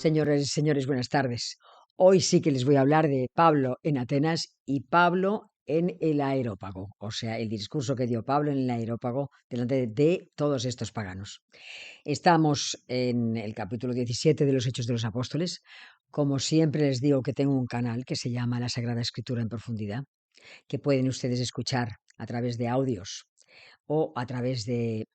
Señoras y señores, buenas tardes. Hoy sí que les voy a hablar de Pablo en Atenas y Pablo en el Areópago, o sea, el discurso que dio Pablo en el Areópago delante de todos estos paganos. Estamos en el capítulo 17 de los Hechos de los Apóstoles. Como siempre les digo que tengo un canal que se llama La Sagrada Escritura en Profundidad, que pueden ustedes escuchar a través de audios o a través de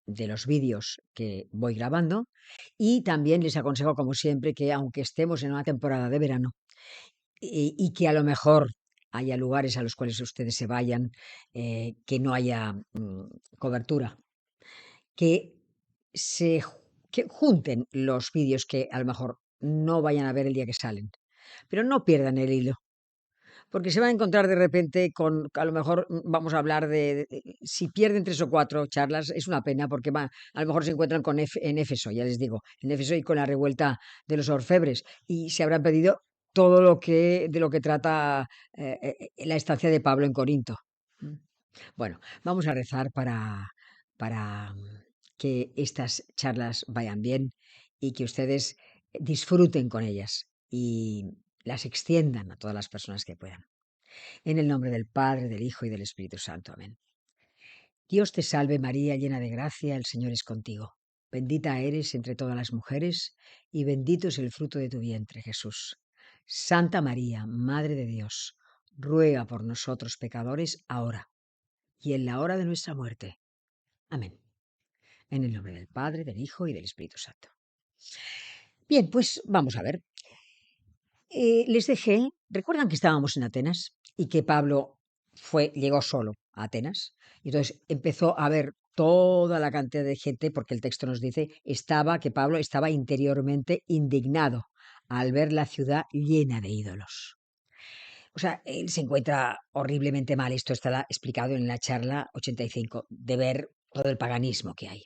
los vídeos que voy grabando. Y también les aconsejo, como siempre, que aunque estemos en una temporada de verano y que a lo mejor haya lugares a los cuales ustedes se vayan, que no haya cobertura, que que junten los vídeos que a lo mejor no vayan a ver el día que salen, pero no pierdan el hilo, porque se va a encontrar de repente con, a lo mejor vamos a hablar si pierden 3 o 4 charlas, es una pena, porque a lo mejor se encuentran en Éfeso, ya les digo, en Éfeso y con la revuelta de los orfebres, y se habrán pedido todo de lo que trata la estancia de Pablo en Corinto. Mm. Bueno, vamos a rezar para que estas charlas vayan bien y que ustedes disfruten con ellas y las extiendan a todas las personas que puedan. En el nombre del Padre, del Hijo y del Espíritu Santo. Amén. Dios te salve María, llena de gracia, el Señor es contigo. Bendita eres entre todas las mujeres y bendito es el fruto de tu vientre, Jesús. Santa María, Madre de Dios, ruega por nosotros pecadores ahora y en la hora de nuestra muerte. Amén. En el nombre del Padre, del Hijo y del Espíritu Santo. Bien, pues vamos a ver. Les dejé, recuerdan que estábamos en Atenas y que Pablo llegó solo a Atenas, y entonces empezó a ver toda la cantidad de gente, porque el texto nos dice que Pablo estaba interiormente indignado al ver la ciudad llena de ídolos. O sea, él se encuentra horriblemente mal, esto está explicado en la charla 85, de ver todo el paganismo que hay.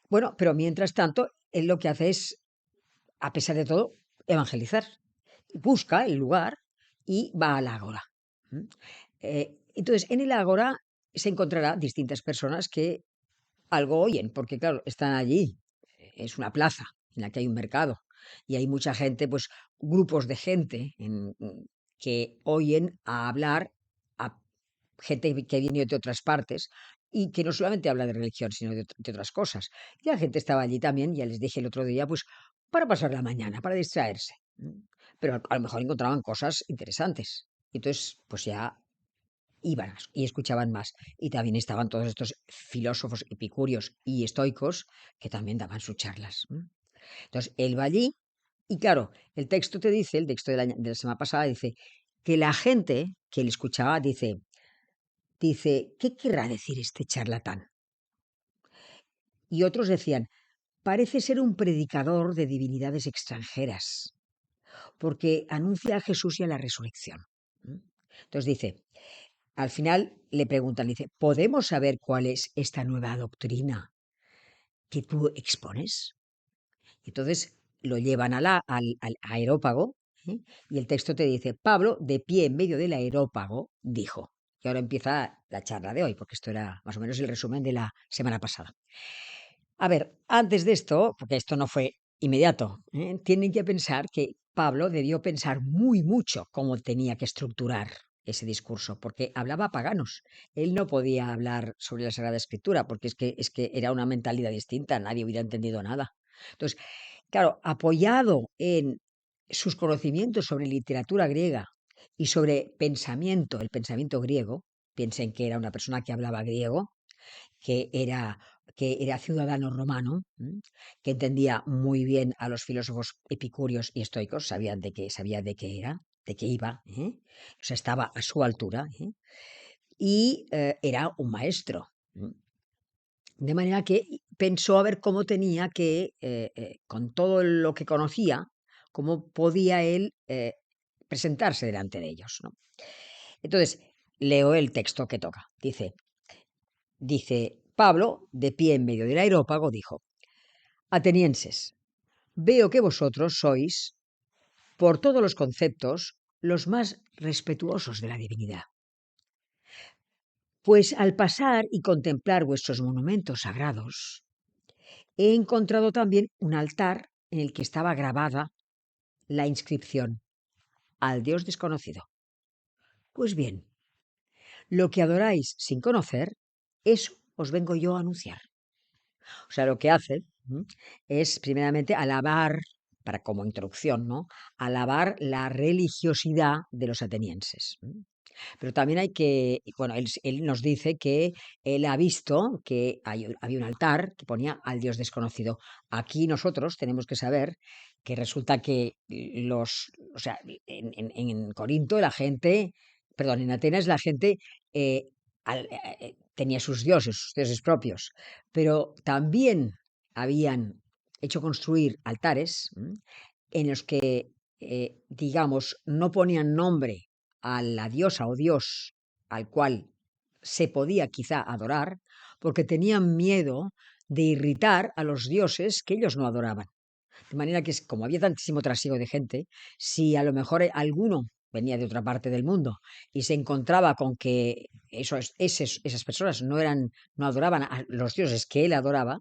Bueno, pero mientras tanto, él lo que hace es, a pesar de todo, evangelizar. Busca el lugar y va al ágora. Entonces, en el ágora se encontrará distintas personas que algo oyen, porque claro, están allí. Es una plaza en la que hay un mercado y hay mucha gente, pues grupos de gente que oyen a hablar a gente que viene de otras partes y que no solamente habla de religión, sino de otras cosas. Y la gente estaba allí también, ya les dije el otro día, pues para pasar la mañana, para distraerse. Pero a lo mejor encontraban cosas interesantes. Entonces, pues ya iban y escuchaban más. Y también estaban todos estos filósofos epicúreos y estoicos que también daban sus charlas. Entonces, él va allí y claro, el texto te dice, el texto de la semana pasada dice que la gente que le escuchaba dice, ¿qué querrá decir este charlatán? Y otros decían, parece ser un predicador de divinidades extranjeras, porque anuncia a Jesús y a la resurrección. Entonces dice, al final le preguntan, dice, ¿podemos saber cuál es esta nueva doctrina que tú expones? Entonces lo llevan al aerópago, ¿eh? Y el texto te dice, Pablo, de pie en medio del aerópago, dijo. Y ahora empieza la charla de hoy, porque esto era más o menos el resumen de la semana pasada. A ver, antes de esto, porque esto no fue inmediato, tienen que pensar que Pablo debió pensar muy mucho cómo tenía que estructurar ese discurso, porque hablaba a paganos. Él no podía hablar sobre la Sagrada Escritura, porque es que era una mentalidad distinta, nadie hubiera entendido nada. Entonces, claro, apoyado en sus conocimientos sobre literatura griega y sobre pensamiento, el pensamiento griego, piensen que era una persona que hablaba griego, que era, que era ciudadano romano, que entendía muy bien a los filósofos epicúreos y estoicos, sabía de qué era, de qué iba, o sea, estaba a su altura, y era un maestro. De manera que pensó a ver cómo tenía que, con todo lo que conocía, cómo podía él presentarse delante de ellos, ¿no? Entonces, leo el texto que toca. Dice Pablo, de pie en medio del aerópago, dijo, Atenienses, veo que vosotros sois, por todos los conceptos, los más respetuosos de la divinidad. Pues al pasar y contemplar vuestros monumentos sagrados, he encontrado también un altar en el que estaba grabada la inscripción: al Dios desconocido. Pues bien, lo que adoráis sin conocer, eso os vengo yo a anunciar. O sea, lo que hace es primeramente alabar, para como introducción, ¿no? Alabar la religiosidad de los atenienses. Pero también hay que, bueno, él nos dice que él ha visto que había un altar que ponía al Dios desconocido. Aquí nosotros tenemos que saber que resulta que o sea, en Corinto la gente, perdón, en Atenas la gente eh, tenía sus dioses propios, pero también habían hecho construir altares en los que, digamos, no ponían nombre a la diosa o dios al cual se podía quizá adorar, porque tenían miedo de irritar a los dioses que ellos no adoraban. De manera que, como había tantísimo trasiego de gente, si a lo mejor alguno venía de otra parte del mundo y se encontraba con que esas personas no adoraban a los dioses que él adoraba,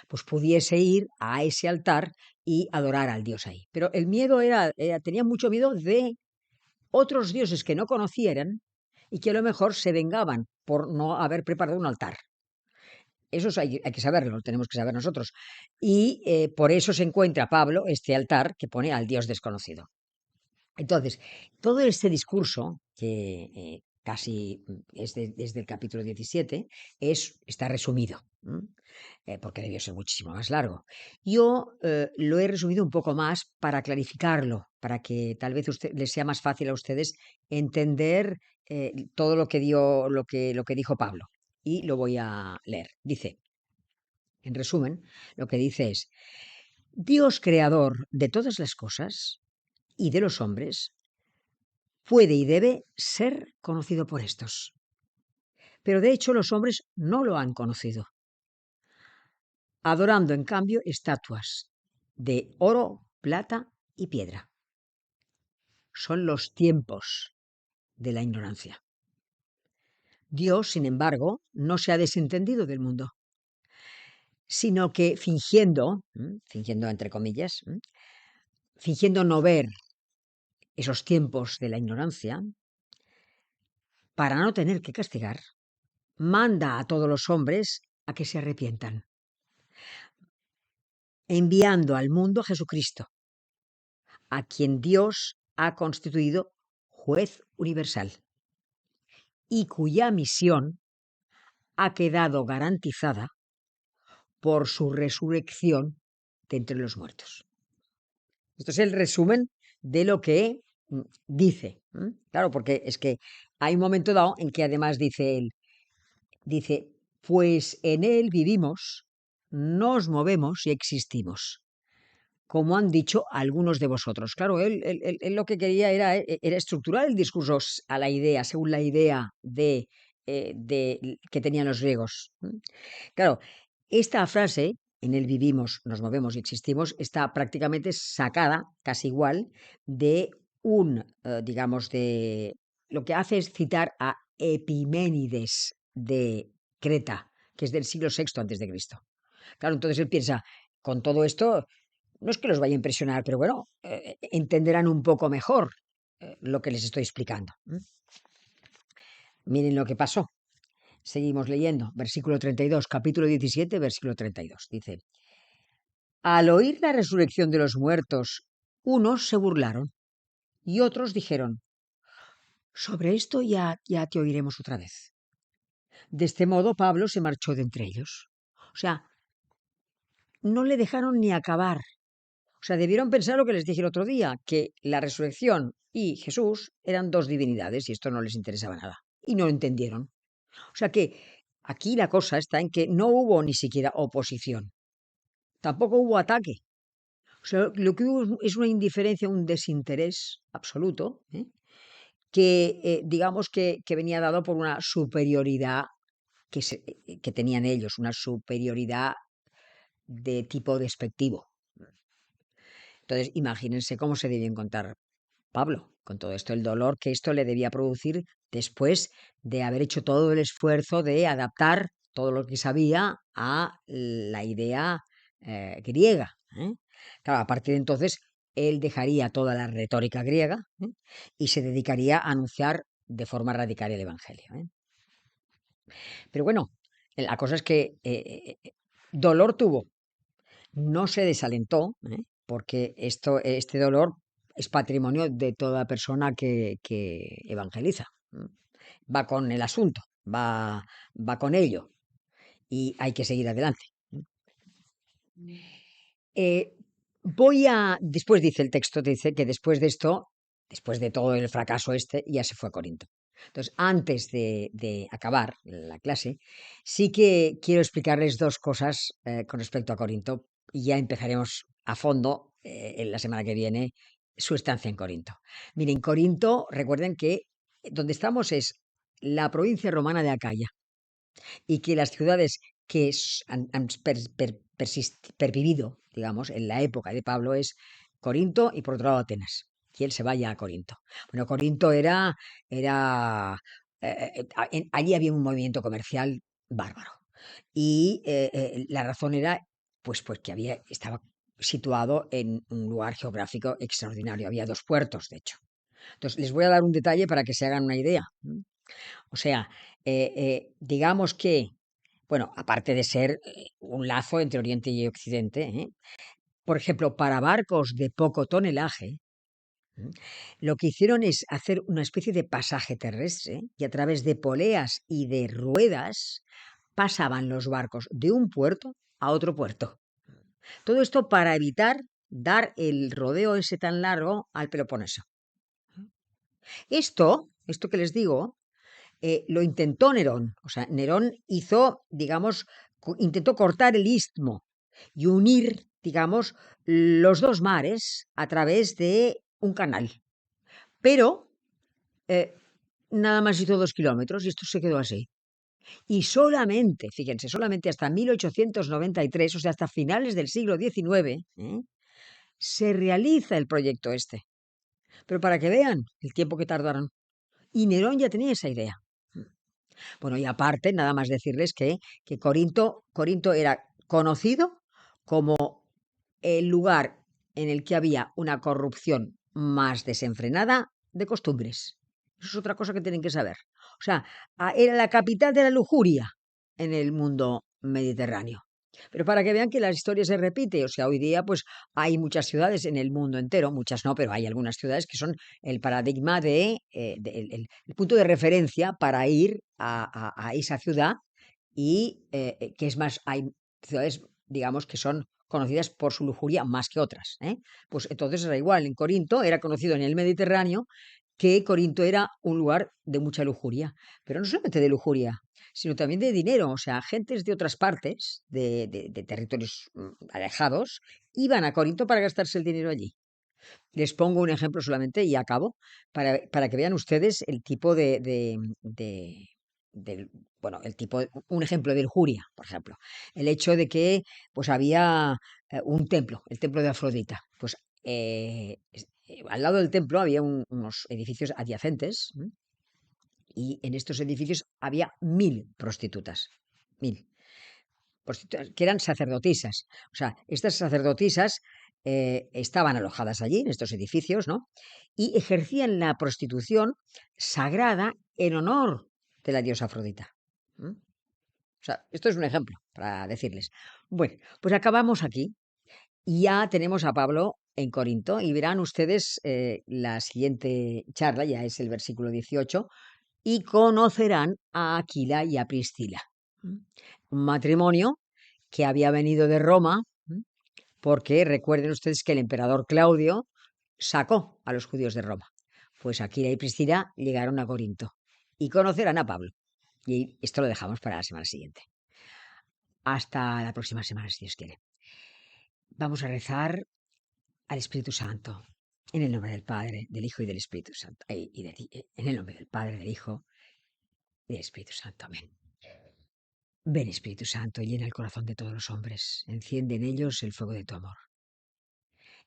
pues pudiese ir a ese altar y adorar al dios ahí. Pero el miedo tenía mucho miedo de otros dioses que no conocieran y que a lo mejor se vengaban por no haber preparado un altar. Eso hay que saberlo, lo tenemos que saber nosotros. Y por eso se encuentra Pablo este altar que pone al Dios desconocido. Entonces, todo este discurso, que casi es desde el capítulo 17, está resumido, porque debió ser muchísimo más largo. Yo lo he resumido un poco más para clarificarlo, para que tal vez les sea más fácil a ustedes entender todo lo que dijo Pablo. Y lo voy a leer. Dice, en resumen, lo que dice es: Dios creador de todas las cosas y de los hombres puede y debe ser conocido por estos. Pero de hecho los hombres no lo han conocido, adorando en cambio estatuas de oro, plata y piedra. Son los tiempos de la ignorancia. Dios, sin embargo, no se ha desentendido del mundo, sino que fingiendo entre comillas, fingiendo no ver esos tiempos de la ignorancia, para no tener que castigar, manda a todos los hombres a que se arrepientan, enviando al mundo a Jesucristo, a quien Dios ha constituido juez universal y cuya misión ha quedado garantizada por su resurrección de entre los muertos. Esto es el resumen de lo que dice. Claro, porque es que hay un momento dado en que además dice él, pues en él vivimos, nos movemos y existimos, como han dicho algunos de vosotros. Claro, él lo que quería era estructurar el discurso a la idea, según la idea que tenían los griegos. Claro, esta frase, en él vivimos, nos movemos y existimos, está prácticamente sacada, casi igual, de digamos, de lo que hace es citar a Epiménides de Creta, que es del siglo VI antes de Cristo. Claro, entonces él piensa, con todo esto, no es que los vaya a impresionar, pero bueno, entenderán un poco mejor lo que les estoy explicando. Miren lo que pasó. Seguimos leyendo, versículo 32, capítulo 17, versículo 32. Dice, al oír la resurrección de los muertos, unos se burlaron y otros dijeron, sobre esto ya te oiremos otra vez. De este modo Pablo se marchó de entre ellos. O sea, no le dejaron ni acabar. O sea, debieron pensar lo que les dije el otro día, que la resurrección y Jesús eran dos divinidades y esto no les interesaba nada. Y no lo entendieron. O sea que aquí la cosa está en que no hubo ni siquiera oposición. Tampoco hubo ataque. O sea, lo que hubo es una indiferencia, un desinterés absoluto, que digamos que venía dado por una superioridad que tenían ellos, una superioridad de tipo despectivo. Entonces, imagínense cómo se debía encontrar Pablo con todo esto, el dolor que esto le debía producir después de haber hecho todo el esfuerzo de adaptar todo lo que sabía a la idea griega. ¿eh? Claro, a partir de entonces, él dejaría toda la retórica griega, ¿eh? Y se dedicaría a anunciar de forma radical el Evangelio, ¿eh? Pero bueno, la cosa es que dolor tuvo, no se desalentó, ¿eh? Porque este dolor es patrimonio de toda persona que evangeliza. Va con el asunto, va con ello y hay que seguir adelante. Después dice el texto, dice que después de esto, después de todo el fracaso ya se fue a Corinto. Entonces, antes de acabar la clase, sí que quiero explicarles dos cosas con respecto a Corinto y ya empezaremos a fondo en la semana que viene su estancia en Corinto. Miren, Corinto, recuerden que donde estamos es la provincia romana de Acaya y que las ciudades que han pervivido, digamos, en la época de Pablo es Corinto y por otro lado Atenas. Y él se vaya a Corinto. Bueno, Corinto allí había un movimiento comercial bárbaro. Y la razón era, pues que estaba situado en un lugar geográfico extraordinario. Había dos puertos, de hecho. Entonces, les voy a dar un detalle para que se hagan una idea. O sea, digamos que, bueno, aparte de ser un lazo entre Oriente y Occidente, por ejemplo, para barcos de poco tonelaje, lo que hicieron es hacer una especie de pasaje terrestre y a través de poleas y de ruedas pasaban los barcos de un puerto a otro puerto. Todo esto para evitar dar el rodeo ese tan largo al Peloponeso. Esto que les digo, lo intentó Nerón. O sea, Nerón intentó cortar el istmo y unir, digamos, los dos mares a través de un canal. Pero nada más hizo 2 kilómetros y esto se quedó así. Y fíjense, solamente hasta 1893, o sea, hasta finales del siglo XIX, se realiza el proyecto este. Pero para que vean el tiempo que tardaron. Y Nerón ya tenía esa idea. Bueno, y aparte, nada más decirles que Corinto era conocido como el lugar en el que había una corrupción más desenfrenada de costumbres. Eso es otra cosa que tienen que saber. O sea, era la capital de la lujuria en el mundo mediterráneo. Pero para que vean que la historia se repite, o sea, hoy día pues hay muchas ciudades en el mundo entero, muchas no, pero hay algunas ciudades que son el paradigma el punto de referencia para ir a esa ciudad y que es más, hay ciudades, digamos, que son conocidas por su lujuria más que otras. Pues entonces era igual, en Corinto era conocido en el Mediterráneo que Corinto era un lugar de mucha lujuria, pero no solamente de lujuria, sino también de dinero. O sea, gentes de otras partes, de territorios alejados, iban a Corinto para gastarse el dinero allí. Les pongo un ejemplo solamente y acabo, para que vean ustedes el tipo bueno, un ejemplo de lujuria, por ejemplo. El hecho de que pues había un templo, el templo de Afrodita. Pues al lado del templo había unos edificios adyacentes y en estos edificios había 1.000 prostitutas. 1.000 prostitutas que eran sacerdotisas. O sea, estas sacerdotisas estaban alojadas allí, en estos edificios, ¿no? Y ejercían la prostitución sagrada en honor de la diosa Afrodita. O sea, esto es un ejemplo para decirles. Bueno, pues acabamos aquí. Y ya tenemos a Pablo en Corinto y verán ustedes la siguiente charla, ya es el versículo 18, y conocerán a Aquila y a Priscila. Un matrimonio que había venido de Roma, porque recuerden ustedes que el emperador Claudio sacó a los judíos de Roma. Pues Aquila y Priscila llegaron a Corinto y conocerán a Pablo. Y esto lo dejamos para la semana siguiente. Hasta la próxima semana, si Dios quiere. Vamos a rezar al Espíritu Santo, en el nombre del Padre, del Hijo y del Espíritu Santo. En el nombre del Padre, del Hijo y del Espíritu Santo. Amén. Ven, Espíritu Santo, y llena el corazón de todos los hombres. Enciende en ellos el fuego de tu amor.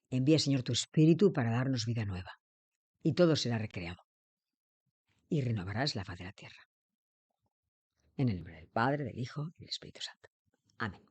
Envía, Señor, tu Espíritu para darnos vida nueva. Y todo será recreado. Y renovarás la faz de la tierra. En el nombre del Padre, del Hijo y del Espíritu Santo. Amén.